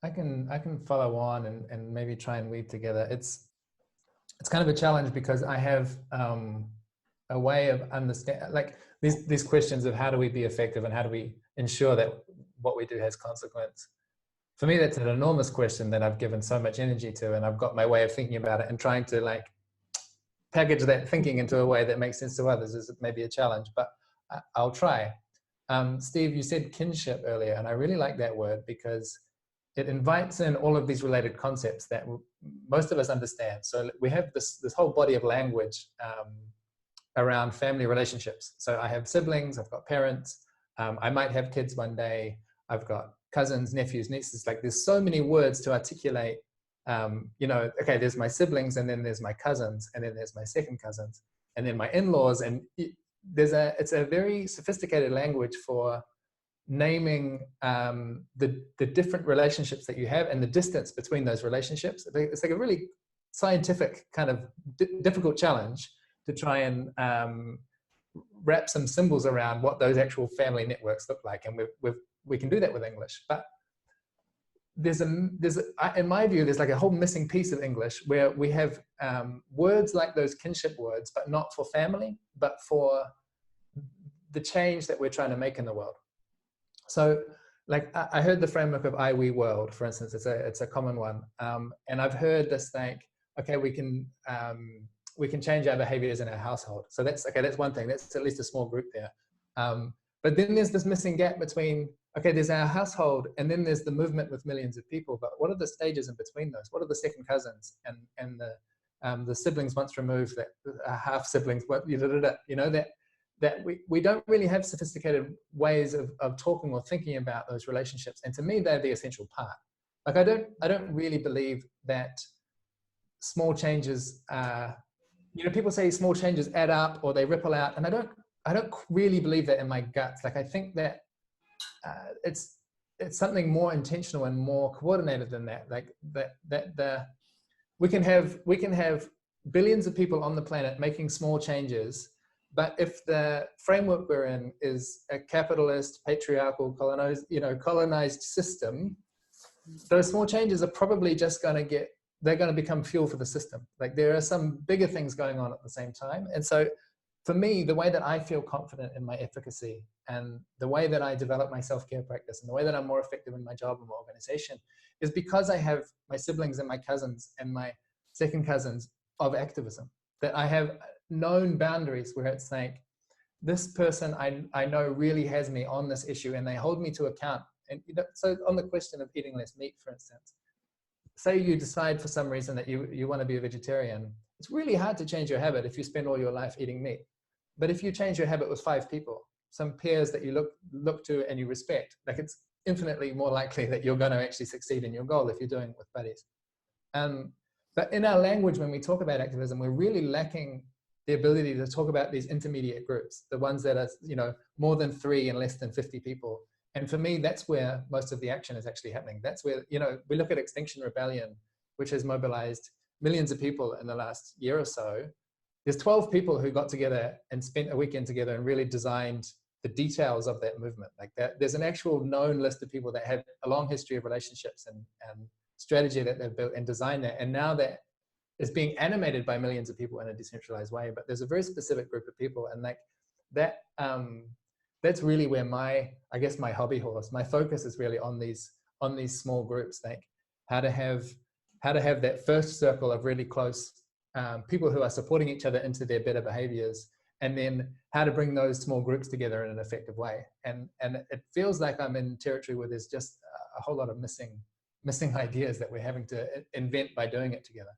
I can follow on and maybe try and weave together. It's kind of a challenge because I have a way of understand, like these questions of how do we be effective and how do we ensure that what we do has consequence. For me, that's an enormous question that I've given so much energy to, and I've got my way of thinking about it, and trying to like package that thinking into a way that makes sense to others is maybe a challenge, but I'll try. Steve, you said kinship earlier, and I really like that word because it invites in all of these related concepts that most of us understand. So we have this whole body of language around family relationships. So I have siblings, I've got parents, I might have kids one day, I've got cousins, nephews, nieces. Like there's so many words to articulate, you know, okay, there's my siblings, and then there's my cousins, and then there's my second cousins, and then my in-laws. And it's a very sophisticated language for naming the different relationships that you have and the distance between those relationships. It's like a really scientific kind of difficult challenge to try and wrap some symbols around what those actual family networks look like. And we can do that with English, but in my view, there's like a whole missing piece of English where we have words like those kinship words, but not for family, but for the change that we're trying to make in the world. So like I heard the framework of I, we, world, for instance. It's a common one. And I've heard this like, okay, we can change our behaviors in our household. So that's, okay, that's one thing. That's at least a small group there. But then there's this missing gap between, okay, there's our household, and then there's the movement with millions of people. But what are the stages in between those? What are the second cousins and the siblings once removed, that half siblings, you know, that we don't really have sophisticated ways of talking or thinking about those relationships. And to me, they're the essential part. Like I don't really believe that small changes, you know, people say small changes add up or they ripple out, and I don't really believe that in my guts. Like I think that it's something more intentional and more coordinated than that. Like we can have billions of people on the planet making small changes, but if the framework we're in is a capitalist, patriarchal, colonized system, those small changes are probably just they're going to become fuel for the system. Like there are some bigger things going on at the same time. And so for me, the way that I feel confident in my efficacy and the way that I develop my self-care practice and the way that I'm more effective in my job and my organization is because I have my siblings and my cousins and my second cousins of activism, that I have known boundaries where it's like, this person I know really has me on this issue and they hold me to account. And you know, so on the question of eating less meat, for instance, say you decide for some reason that you want to be a vegetarian, it's really hard to change your habit if you spend all your life eating meat. But if you change your habit with 5 people, some peers that you look to and you respect, like it's infinitely more likely that you're going to actually succeed in your goal if you're doing it with buddies. But in our language, when we talk about activism, we're really lacking the ability to talk about these intermediate groups, the ones that are, you know, more than 3 and less than 50 people. And for me, that's where most of the action is actually happening. That's where, you know, we look at Extinction Rebellion, which has mobilized millions of people in the last year or so. There's 12 people who got together and spent a weekend together and really designed the details of that movement. Like that, there's an actual known list of people that have a long history of relationships and strategy that they've built and designed that. And now that is being animated by millions of people in a decentralized way. But there's a very specific group of people, and like that, that's really where I guess my hobby horse, my focus is really on these small groups, like how to have that first circle of really close people who are supporting each other into their better behaviors, and then how to bring those small groups together in an effective way. And it feels like I'm in territory where there's just a whole lot of missing ideas that we're having to invent by doing it together.